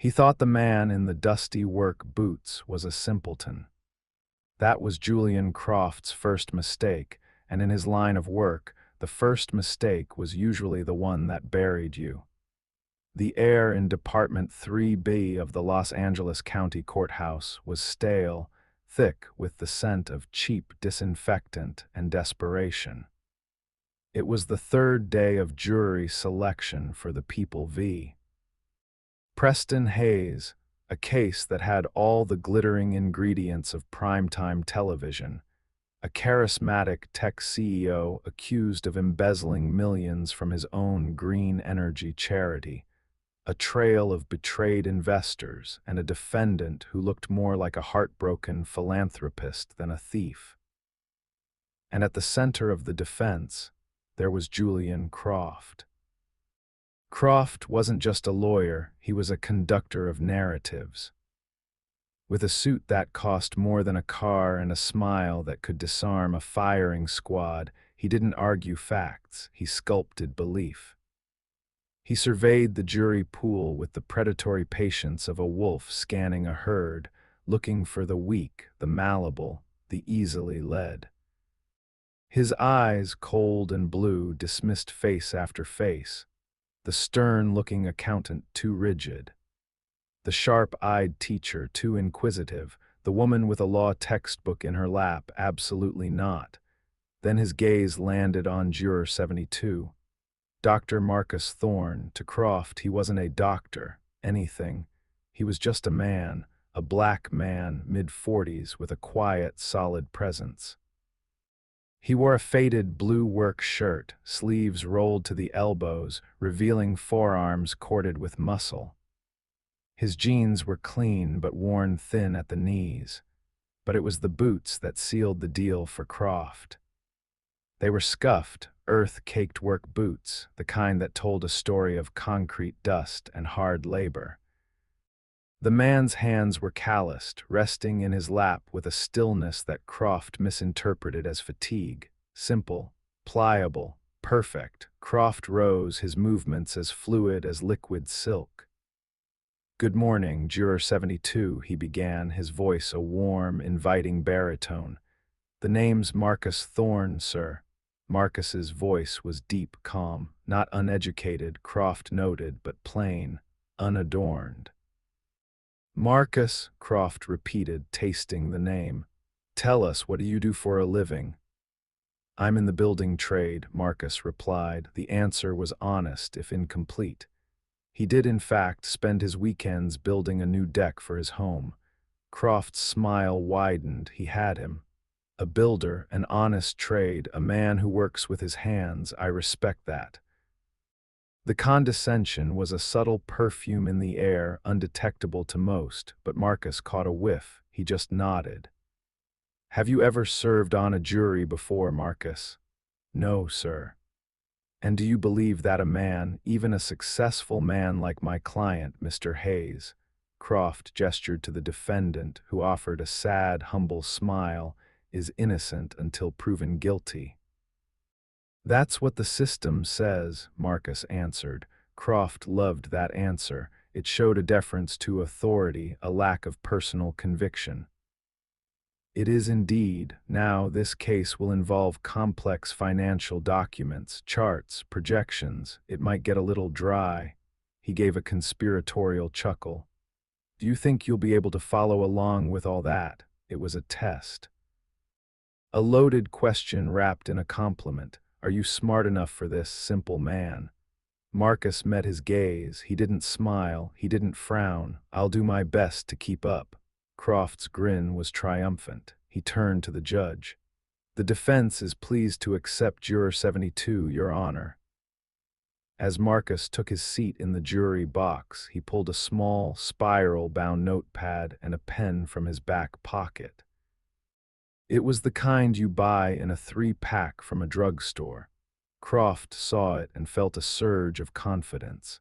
He thought the man in the dusty work boots was a simpleton. That was Julian Croft's first mistake, and in his line of work, the first mistake was usually the one that buried you. The air in Department 3B of the Los Angeles County Courthouse was stale, thick with the scent of cheap disinfectant and desperation. It was the third day of jury selection for the People v. Preston Hayes, a case that had all the glittering ingredients of primetime television, a charismatic tech CEO accused of embezzling millions from his own green energy charity, a trail of betrayed investors, and a defendant who looked more like a heartbroken philanthropist than a thief. And at the center of the defense, there was Julian Croft. Croft wasn't just a lawyer, he was a conductor of narratives. With a suit that cost more than a car and a smile that could disarm a firing squad, he didn't argue facts, he sculpted belief. He surveyed the jury pool with the predatory patience of a wolf scanning a herd, looking for the weak, the malleable, the easily led. His eyes, cold and blue, dismissed face after face, the stern-looking accountant too rigid, the sharp-eyed teacher too inquisitive, the woman with a law textbook in her lap absolutely not. Then his gaze landed on Juror 72. Dr. Marcus Thorne. To Croft, he wasn't a doctor, anything. He was just a man, a black man, mid-40s, with a quiet, solid presence. He wore a faded blue work shirt, sleeves rolled to the elbows, revealing forearms corded with muscle. His jeans were clean but worn thin at the knees, but it was the boots that sealed the deal for Croft. They were scuffed, earth-caked work boots, the kind that told a story of concrete dust and hard labor. The man's hands were calloused, resting in his lap with a stillness that Croft misinterpreted as fatigue. Simple, pliable, perfect, Croft rose, his movements as fluid as liquid silk. "Good morning, Juror 72, he began, his voice a warm, inviting baritone. "The name's Marcus Thorne, sir." Marcus's voice was deep, calm, not uneducated, Croft noted, but plain, unadorned. "Marcus," Croft repeated, tasting the name. "Tell us, what do you do for a living?" "I'm in the building trade," Marcus replied. The answer was honest, if incomplete. He did, in fact, spend his weekends building a new deck for his home. Croft's smile widened. He had him. A builder, an honest trade, a man who works with his hands. I respect that. The condescension was a subtle perfume in the air, undetectable to most, but Marcus caught a whiff. He just nodded. "Have you ever served on a jury before, Marcus?" "No, sir." "And do you believe that a man, even a successful man like my client, Mr. Hayes," Croft gestured to the defendant, who offered a sad, humble smile, "is innocent until proven guilty?" "That's what the system says," Marcus answered. Croft loved that answer. It showed a deference to authority, a lack of personal conviction. "It is indeed. Now, this case will involve complex financial documents, charts, projections. It might get a little dry." He gave a conspiratorial chuckle. "Do you think you'll be able to follow along with all that?" It was a test. A loaded question wrapped in a compliment. "Are you smart enough for this, simple man?" Marcus met his gaze. He didn't smile, he didn't frown. "I'll do my best to keep up." Croft's grin was triumphant. He turned to the judge. "The defense is pleased to accept Juror 72, Your Honor." As Marcus took his seat in the jury box, he pulled a small, spiral-bound notepad and a pen from his back pocket. It was the kind you buy in a 3-pack from a drugstore. Croft saw it and felt a surge of confidence.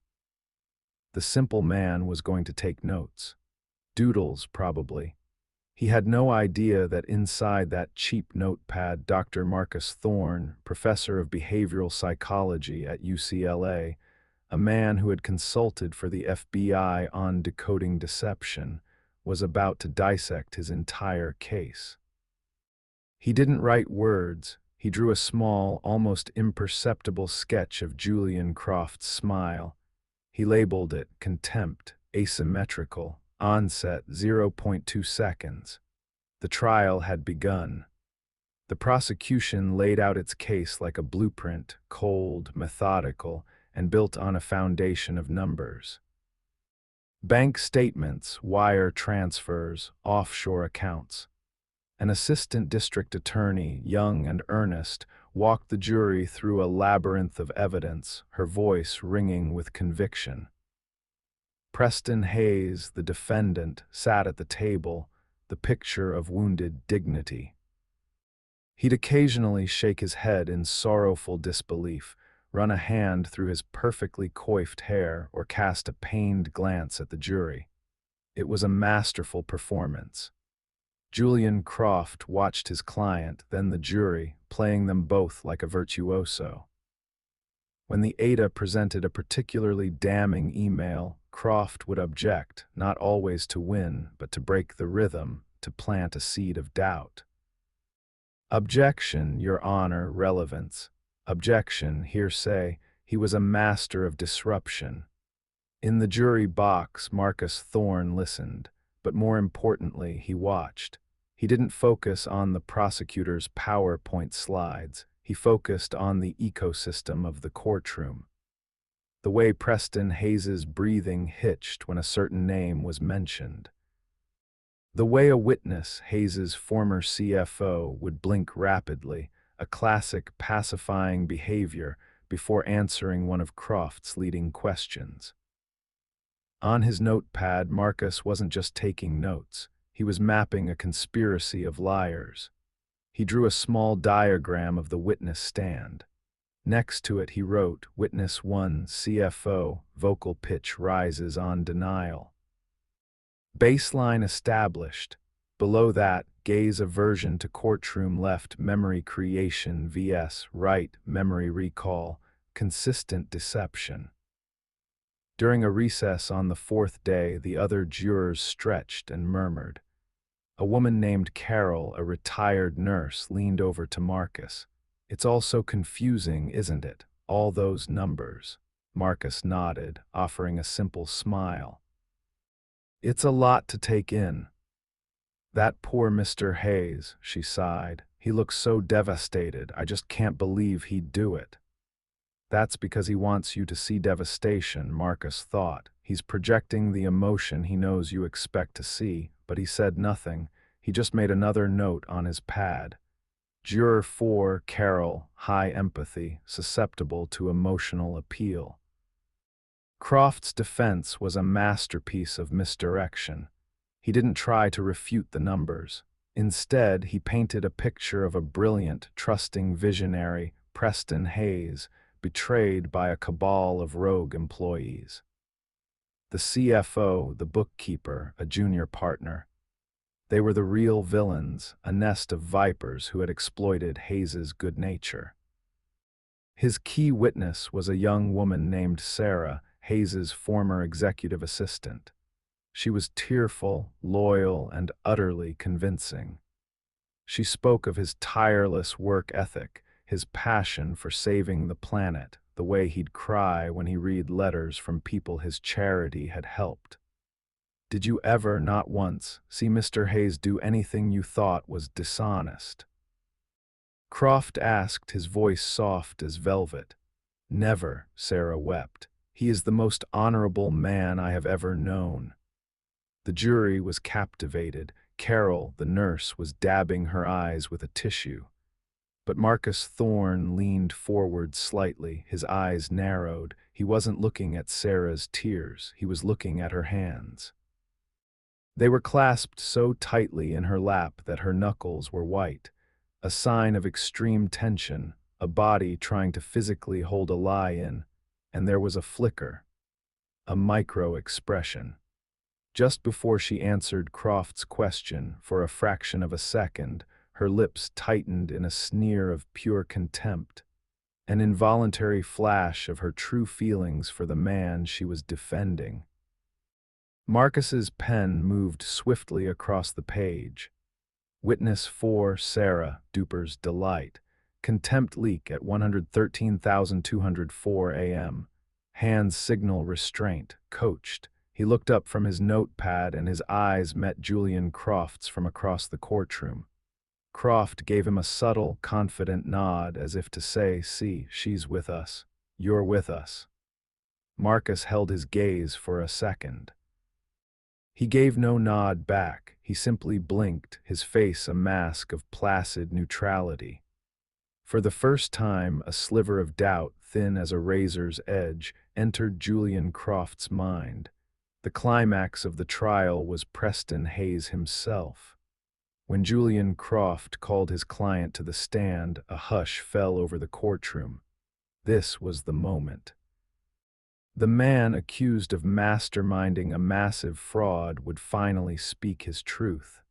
The simple man was going to take notes. Doodles, probably. He had no idea that inside that cheap notepad, Dr. Marcus Thorne, professor of behavioral psychology at UCLA, a man who had consulted for the FBI on decoding deception, was about to dissect his entire case. He didn't write words. He drew a small, almost imperceptible sketch of Julian Croft's smile. He labeled it contempt, asymmetrical, onset 0.2 seconds. The trial had begun. The prosecution laid out its case like a blueprint, cold, methodical, and built on a foundation of numbers. Bank statements, wire transfers, offshore accounts. An assistant district attorney, young and earnest, walked the jury through a labyrinth of evidence, her voice ringing with conviction. Preston Hayes, the defendant, sat at the table, the picture of wounded dignity. He'd occasionally shake his head in sorrowful disbelief, run a hand through his perfectly coiffed hair, or cast a pained glance at the jury. It was a masterful performance. Julian Croft watched his client, then the jury, playing them both like a virtuoso. When the ADA presented a particularly damning email, Croft would object, not always to win, but to break the rhythm, to plant a seed of doubt. Objection, Your Honor, relevance. Objection, hearsay. He was a master of disruption. In the jury box, Marcus Thorne listened, but more importantly, he watched. He didn't focus on the prosecutor's PowerPoint slides. He focused on the ecosystem of the courtroom. The way Preston Hayes's breathing hitched when a certain name was mentioned. The way a witness, Hayes's former CFO, would blink rapidly, a classic pacifying behavior before answering one of Croft's leading questions. On his notepad, Marcus wasn't just taking notes. He was mapping a conspiracy of liars. He drew a small diagram of the witness stand. Next to it he wrote, Witness 1, CFO, vocal pitch rises on denial. Baseline established. Below that, gaze aversion to courtroom left, memory creation vs. right, memory recall, consistent deception. During a recess on the fourth day, the other jurors stretched and murmured. A woman named Carol, a retired nurse, leaned over to Marcus. It's all so confusing, isn't it? All those numbers. Marcus nodded, offering a simple smile. It's a lot to take in. That poor Mr. Hayes, she sighed. He looks so devastated. I just can't believe he'd do it. That's because he wants you to see devastation, Marcus thought. He's projecting the emotion he knows you expect to see, but he said nothing. He just made another note on his pad. Juror 4, Carol, high empathy, susceptible to emotional appeal. Croft's defense was a masterpiece of misdirection. He didn't try to refute the numbers. Instead, he painted a picture of a brilliant, trusting visionary, Preston Hayes, betrayed by a cabal of rogue employees. The CFO, the bookkeeper, a junior partner. They were the real villains, a nest of vipers who had exploited Hayes's good nature. His key witness was a young woman named Sarah, Hayes's former executive assistant. She was tearful, loyal, and utterly convincing. She spoke of his tireless work ethic, his passion for saving the planet, the way he'd cry when he read letters from people his charity had helped. Did you ever, not once, see Mr. Hayes do anything you thought was dishonest? Croft asked, his voice soft as velvet. Never, Sarah wept. He is the most honorable man I have ever known. The jury was captivated. Carol, the nurse, was dabbing her eyes with a tissue. But Marcus Thorne leaned forward slightly, his eyes narrowed. He wasn't looking at Sarah's tears, he was looking at her hands. They were clasped so tightly in her lap that her knuckles were white, a sign of extreme tension, a body trying to physically hold a lie in, and there was a flicker, a micro-expression. Just before she answered Croft's question, for a fraction of a second, her lips tightened in a sneer of pure contempt. an involuntary flash of her true feelings for the man she was defending. Marcus's pen moved swiftly across the page. Witness 4, Sarah, Duper's delight. Contempt leak at 113,204 a.m. Hands signal restraint, coached. He looked up from his notepad and his eyes met Julian Croft's from across the courtroom. Croft gave him a subtle, confident nod as if to say, "See, she's with us. You're with us." Marcus held his gaze for a second. He gave no nod back. He simply blinked, his face a mask of placid neutrality. For the first time, a sliver of doubt, thin as a razor's edge, entered Julian Croft's mind. The climax of the trial was Preston Hayes himself. When Julian Croft called his client to the stand, a hush fell over the courtroom. This was the moment. The man accused of masterminding a massive fraud would finally speak his truth.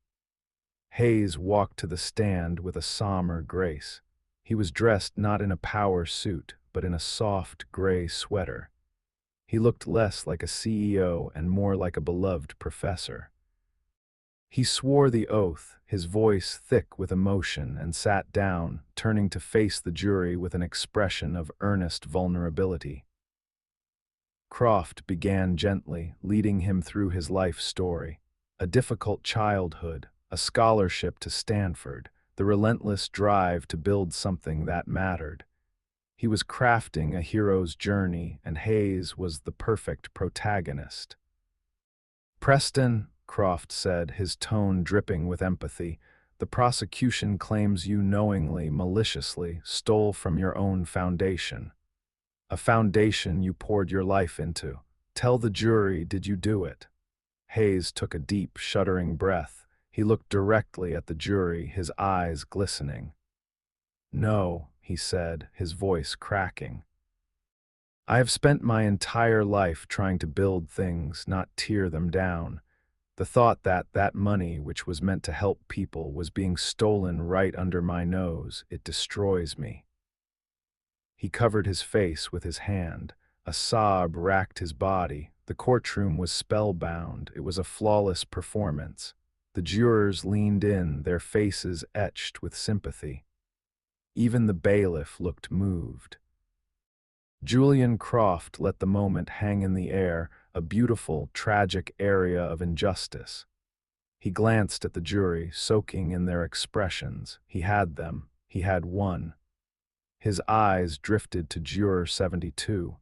Hayes walked to the stand with a somber grace. He was dressed not in a power suit, but in a soft gray sweater. He looked less like a CEO and more like a beloved professor. He swore the oath, his voice thick with emotion, and sat down, turning to face the jury with an expression of earnest vulnerability. Croft began gently, leading him through his life story. A difficult childhood, a scholarship to Stanford, the relentless drive to build something that mattered. He was crafting a hero's journey, and Hayes was the perfect protagonist. "Preston," Croft said, his tone dripping with empathy, "the prosecution claims you knowingly, maliciously, stole from your own foundation. A foundation you poured your life into. Tell the jury, did you do it?" Hayes took a deep, shuddering breath. He looked directly at the jury, his eyes glistening. "No," he said, his voice cracking. "I have spent my entire life trying to build things, not tear them down. The thought that that money, which was meant to help people, was being stolen right under my nose, it destroys me." He covered his face with his hand. A sob racked his body. The courtroom was spellbound. It was a flawless performance. The jurors leaned in, their faces etched with sympathy. Even the bailiff looked moved. Julian Croft let the moment hang in the air, a beautiful, tragic area of injustice. He glanced at the jury, soaking in their expressions. He had them. He had won. His eyes drifted to Juror 72.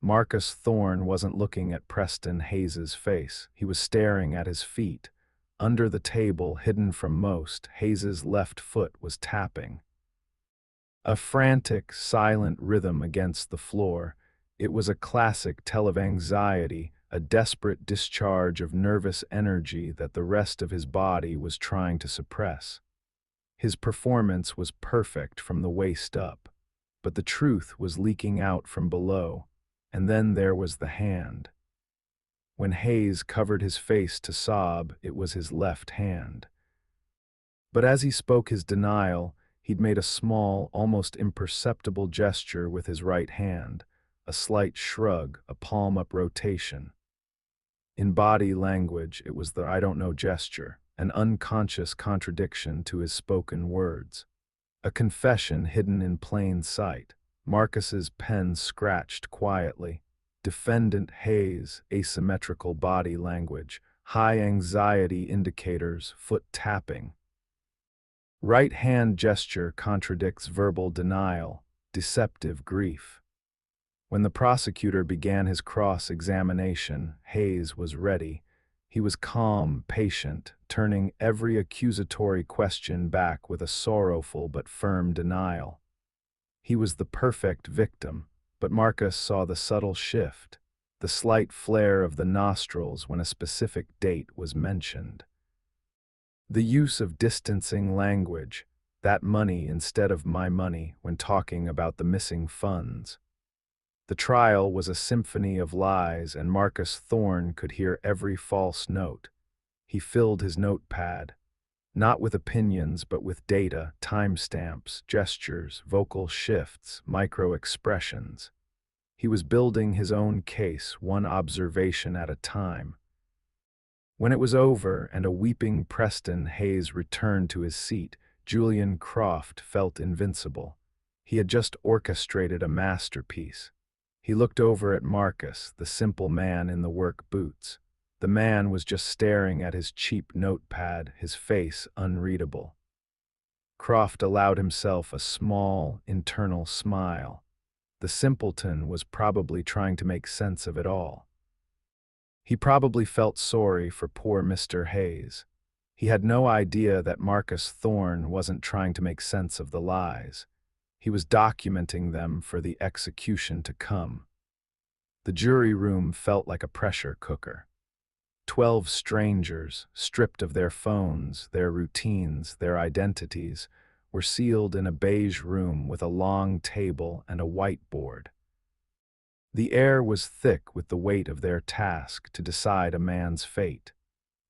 Marcus Thorne wasn't looking at Preston Hayes's face. He was staring at his feet. Under the table, hidden from most, Hayes's left foot was tapping. A frantic, silent rhythm against the floor. It was a classic tell of anxiety, a desperate discharge of nervous energy that the rest of his body was trying to suppress. His performance was perfect from the waist up, but the truth was leaking out from below, and then there was the hand. When Hayes covered his face to sob, it was his left hand. But as he spoke his denial, he'd made a small, almost imperceptible gesture with his right hand, a slight shrug, a palm-up rotation. In body language, it was the "I don't know" gesture, an unconscious contradiction to his spoken words. A confession hidden in plain sight. Marcus's pen scratched quietly. Defendant Hayes, asymmetrical body language, high anxiety indicators, foot tapping. Right hand gesture contradicts verbal denial, deceptive grief. When the prosecutor began his cross-examination, Hayes was ready. He was calm, patient, turning every accusatory question back with a sorrowful but firm denial. He was the perfect victim, but Marcus saw the subtle shift, the slight flare of the nostrils when a specific date was mentioned. The use of distancing language, that money instead of my money, when talking about the missing funds. The trial was a symphony of lies, and Marcus Thorne could hear every false note. He filled his notepad. Not with opinions, but with data, timestamps, gestures, vocal shifts, micro-expressions. He was building his own case, one observation at a time. When it was over and a weeping Preston Hayes returned to his seat, Julian Croft felt invincible. He had just orchestrated a masterpiece. He looked over at Marcus, the simple man in the work boots. The man was just staring at his cheap notepad, his face unreadable. Croft allowed himself a small, internal smile. The simpleton was probably trying to make sense of it all. He probably felt sorry for poor Mr. Hayes. He had no idea that Marcus Thorne wasn't trying to make sense of the lies. He was documenting them for the execution to come. The jury room felt like a pressure cooker. 12 strangers, stripped of their phones, their routines, their identities, were sealed in a beige room with a long table and a whiteboard. The air was thick with the weight of their task to decide a man's fate.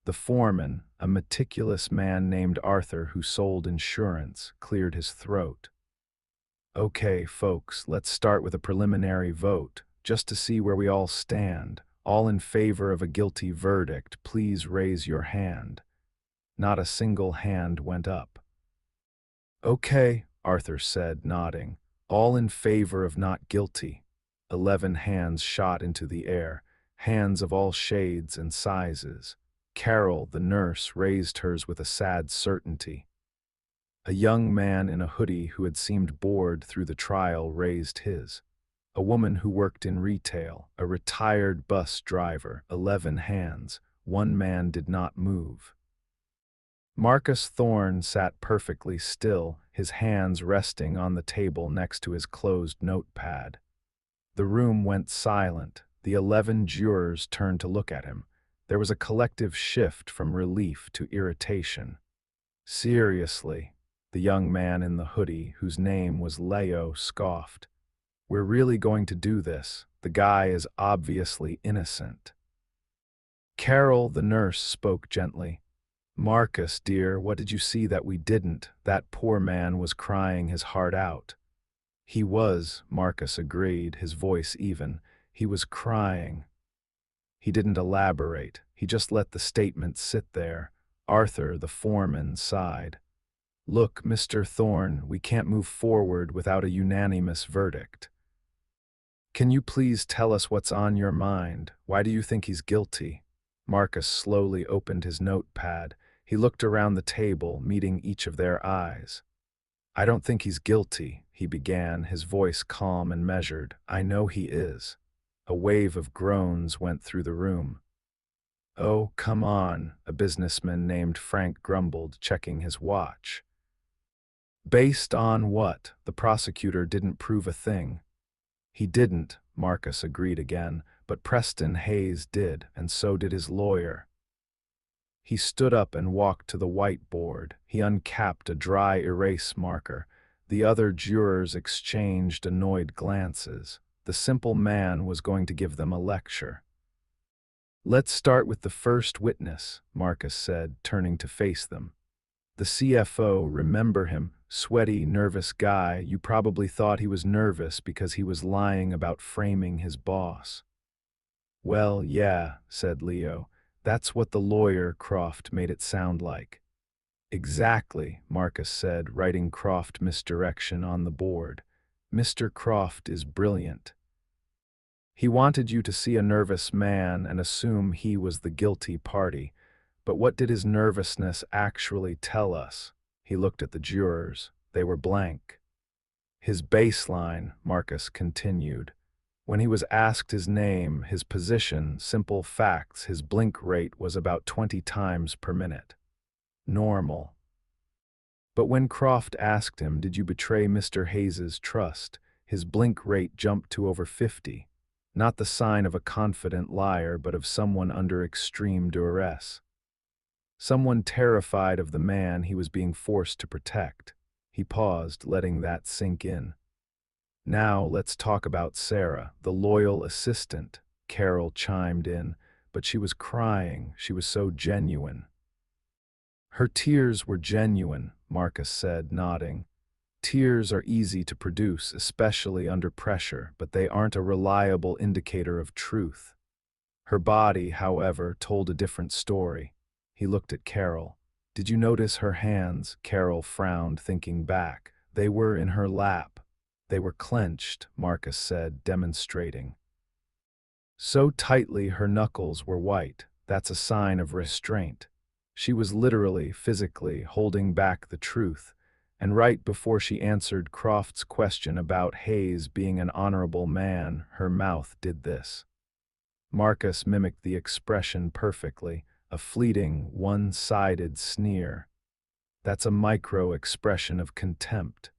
The foreman, a meticulous man named Arthur who sold insurance, cleared his throat. "Okay, folks, let's start with a preliminary vote, just to see where we all stand. All in favor of a guilty verdict, please raise your hand." Not a single hand went up. "Okay," Arthur said, nodding. "All in favor of not guilty." 11 hands shot into the air, hands of all shades and sizes. Carol, the nurse, raised hers with a sad certainty. A young man in a hoodie who had seemed bored through the trial raised his. A woman who worked in retail, a retired bus driver, 11 hands. One man did not move. Marcus Thorne sat perfectly still, his hands resting on the table next to his closed notepad. The room went silent. The 11 jurors turned to look at him. There was a collective shift from relief to irritation. "Seriously," the young man in the hoodie, whose name was Leo, scoffed. "We're really going to do this? The guy is obviously innocent." Carol, the nurse, spoke gently. "Marcus, dear, what did you see that we didn't? That poor man was crying his heart out." "He was," Marcus agreed, his voice even. "He was crying." He didn't elaborate. He just let the statement sit there. Arthur, the foreman, sighed. "Look, Mr. Thorne, we can't move forward without a unanimous verdict. Can you please tell us what's on your mind? Why do you think he's guilty?" Marcus slowly opened his notepad. He looked around the table, meeting each of their eyes. "I don't think he's guilty," he began, his voice calm and measured. "I know he is." A wave of groans went through the room. "Oh, come on," a businessman named Frank grumbled, checking his watch. "Based on what? The prosecutor didn't prove a thing." "He didn't," Marcus agreed again, "but Preston Hayes did, and so did his lawyer." He stood up and walked to the whiteboard. He uncapped a dry erase marker. The other jurors exchanged annoyed glances. The simple man was going to give them a lecture. "Let's start with the first witness," Marcus said, turning to face them. "The CFO, remember him? Sweaty, nervous guy. You probably thought he was nervous because he was lying about framing his boss." "Well, yeah," said Leo. "That's what the lawyer, Croft, made it sound like." "Exactly," Marcus said, writing Croft misdirection on the board. "Mr. Croft is brilliant. He wanted you to see a nervous man and assume he was the guilty party. But what did his nervousness actually tell us?" He looked at the jurors. They were blank. "His baseline," Marcus continued. "When he was asked his name, his position, simple facts, his blink rate was about 20 times per minute. Normal. But when Croft asked him, 'Did you betray Mr. Hayes's trust?' his blink rate jumped to over 50. Not the sign of a confident liar, but of someone under extreme duress. Someone terrified of the man he was being forced to protect." He paused, letting that sink in. "Now let's talk about Sarah, the loyal assistant," Carol chimed in, but she was crying. She was so genuine. Her tears were genuine, Marcus said, nodding. Tears are easy to produce, especially under pressure, but they aren't a reliable indicator of truth. Her body, however, told a different story. He looked at Carol. Did you notice her hands? Carol frowned, thinking back. They were in her lap. They were clenched, Marcus said, demonstrating. So tightly her knuckles were white. That's a sign of restraint. She was literally, physically, holding back the truth. And right before she answered Croft's question about Hayes being an honorable man, her mouth did this. Marcus mimicked the expression perfectly, a fleeting, one-sided sneer. That's a micro-expression of contempt.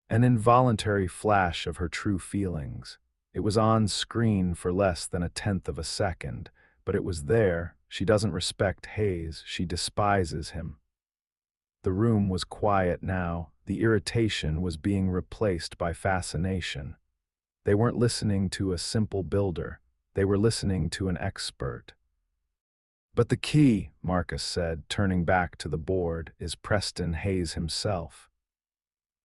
An involuntary flash of her true feelings. It was on screen for less than a tenth of a second, but it was there. She doesn't respect Hayes, she despises him. The room was quiet now. The irritation was being replaced by fascination. They weren't listening to a simple builder. They were listening to an expert. But the key, Marcus said, turning back to the board, is Preston Hayes himself.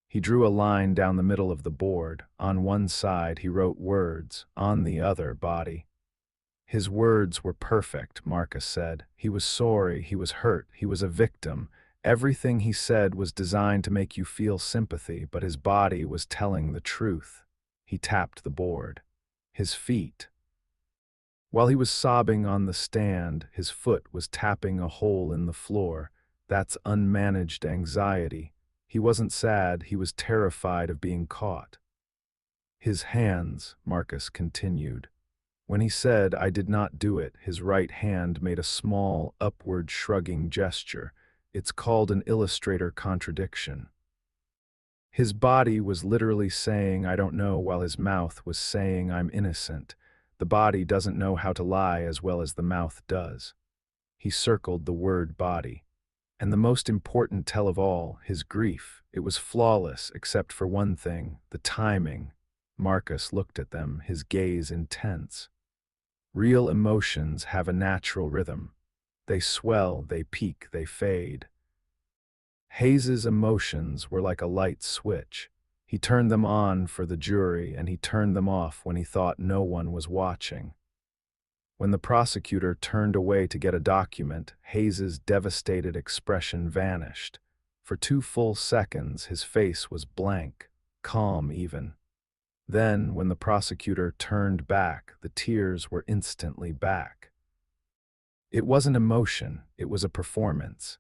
He drew a line down the middle of the board. On one side he wrote words, on the other body. His words were perfect, Marcus said. He was sorry, he was hurt, he was a victim. Everything he said was designed to make you feel sympathy, but his body was telling the truth. He tapped the board. His feet. While he was sobbing on the stand, his foot was tapping a hole in the floor. That's unmanaged anxiety. He wasn't sad, he was terrified of being caught. His hands, Marcus continued. When he said, "I did not do it," his right hand made a small, upward shrugging gesture. It's called an illustrator contradiction. His body was literally saying, "I don't know," while his mouth was saying, "I'm innocent." The body doesn't know how to lie as well as the mouth does. He circled the word body. And the most important tell of all, his grief. It was flawless, except for one thing, the timing. Marcus looked at them, his gaze intense. Real emotions have a natural rhythm. They swell, they peak, they fade. Hayes's emotions were like a light switch. He turned them on for the jury, and he turned them off when he thought no one was watching. When the prosecutor turned away to get a document, Hayes's devastated expression vanished. For 2 full seconds, his face was blank, calm even. Then, when the prosecutor turned back, the tears were instantly back. It wasn't emotion, it was a performance.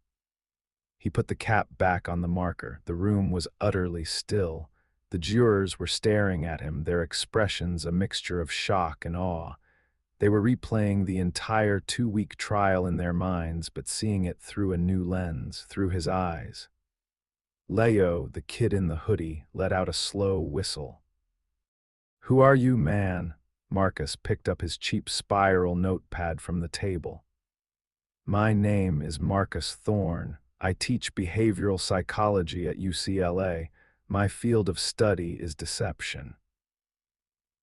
He put the cap back on the marker. The room was utterly still. The jurors were staring at him, their expressions a mixture of shock and awe. They were replaying the entire 2-week trial in their minds, but seeing it through a new lens, through his eyes. Leo, the kid in the hoodie, let out a slow whistle. "Who are you, man?" Marcus picked up his cheap spiral notepad from the table. "My name is Marcus Thorne. I teach behavioral psychology at UCLA. My field of study is deception."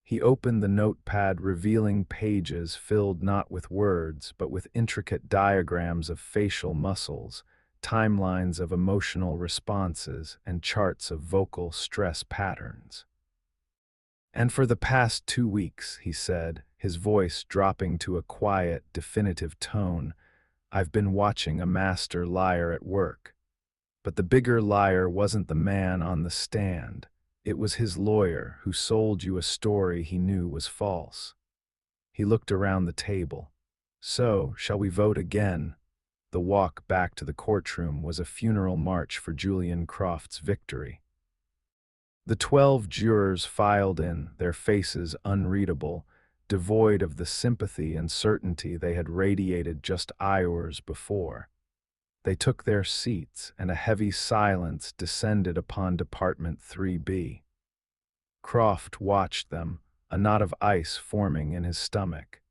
He opened the notepad, revealing pages filled not with words, but with intricate diagrams of facial muscles, timelines of emotional responses, and charts of vocal stress patterns. "And for the past 2 weeks," he said, his voice dropping to a quiet, definitive tone, "I've been watching a master liar at work. But the bigger liar wasn't the man on the stand. It was his lawyer who sold you a story he knew was false." He looked around the table. "So, shall we vote again?" The walk back to the courtroom was a funeral march for Julian Croft's victory. The 12 jurors filed in, their faces unreadable, devoid of the sympathy and certainty they had radiated just hours before. They took their seats, and a heavy silence descended upon Department 3B. Croft watched them, a knot of ice forming in his stomach.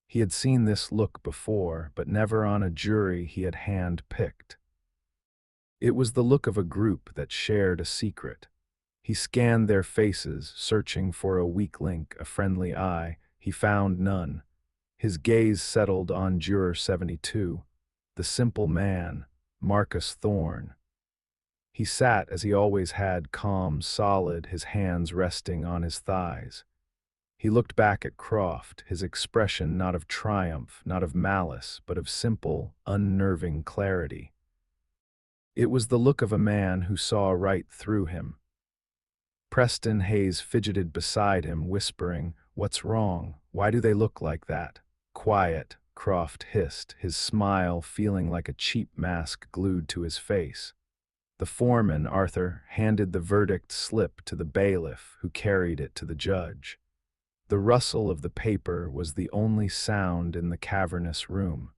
He had seen this look before, but never on a jury he had hand-picked. It was the look of a group that shared a secret. He scanned their faces, searching for a weak link, a friendly eye. He found none. His gaze settled on Juror 72. The simple man, Marcus Thorne. He sat as he always had, calm, solid, his hands resting on his thighs. He looked back at Croft, his expression not of triumph, not of malice, but of simple, unnerving clarity. It was the look of a man who saw right through him. Preston Hayes fidgeted beside him, whispering, "What's wrong? Why do they look like that?" "Quiet," Croft hissed, his smile feeling like a cheap mask glued to his face. The foreman, Arthur, handed the verdict slip to the bailiff, who carried it to the judge. The rustle of the paper was the only sound in the cavernous room.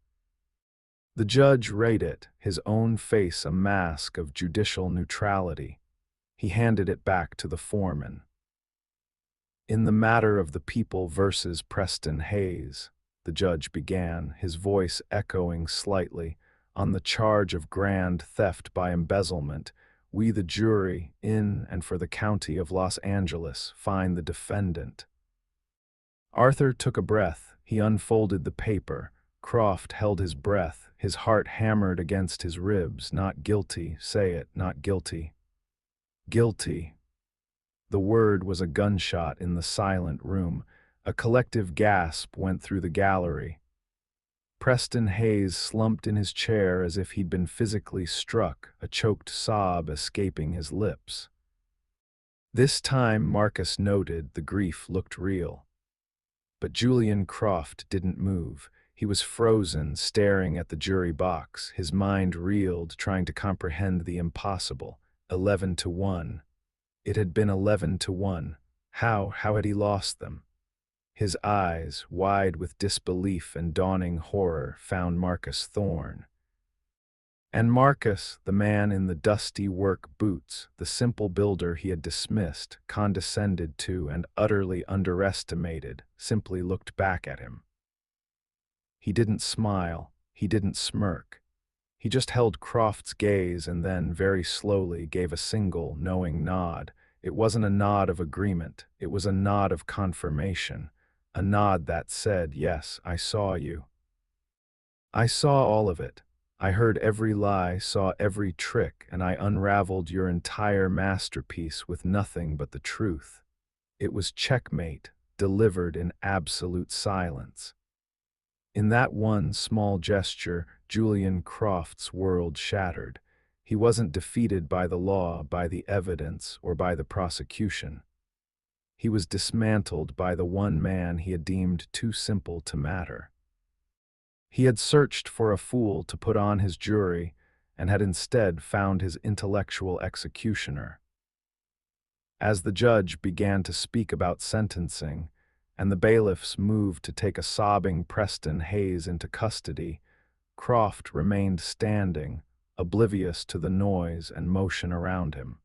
The judge read it, his own face a mask of judicial neutrality. He handed it back to the foreman. "In the matter of the people versus Preston Hayes," the judge began, his voice echoing slightly, "on the charge of grand theft by embezzlement, we the jury, in and for the county of Los Angeles, find the defendant." Arthur took a breath. He unfolded the paper. Croft held his breath, his heart hammered against his ribs. "Not guilty, say it, not guilty." "Guilty." The word was a gunshot in the silent room. A collective gasp went through the gallery. Preston Hayes slumped in his chair as if he'd been physically struck, a choked sob escaping his lips. This time, Marcus noted, the grief looked real. But Julian Croft didn't move. He was frozen, staring at the jury box. His mind reeled, trying to comprehend the impossible. 11-1. It had been 11-1. How had he lost them? His eyes, wide with disbelief and dawning horror, found Marcus Thorne. And Marcus, the man in the dusty work boots, the simple builder he had dismissed, condescended to, and utterly underestimated, simply looked back at him. He didn't smile, he didn't smirk. He just held Croft's gaze and then, very slowly, gave a single, knowing nod. It wasn't a nod of agreement, it was a nod of confirmation, a nod that said, "Yes, I saw you. I saw all of it. I heard every lie, saw every trick, and I unraveled your entire masterpiece with nothing but the truth." It was checkmate, delivered in absolute silence. In that one small gesture, Julian Croft's world shattered. He wasn't defeated by the law, by the evidence, or by the prosecution. He was dismantled by the one man he had deemed too simple to matter. He had searched for a fool to put on his jury, and had instead found his intellectual executioner. As the judge began to speak about sentencing, and the bailiffs moved to take a sobbing Preston Hayes into custody, Croft remained standing, oblivious to the noise and motion around him.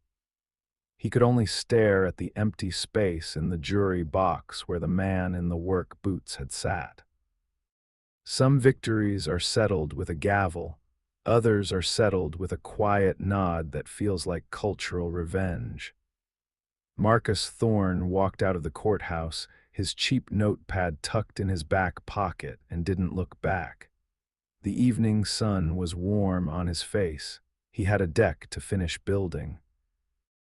He could only stare at the empty space in the jury box where the man in the work boots had sat. Some victories are settled with a gavel, others are settled with a quiet nod that feels like cultural revenge. Marcus Thorne walked out of the courthouse, his cheap notepad tucked in his back pocket, and didn't look back. The evening sun was warm on his face. He had a deck to finish building.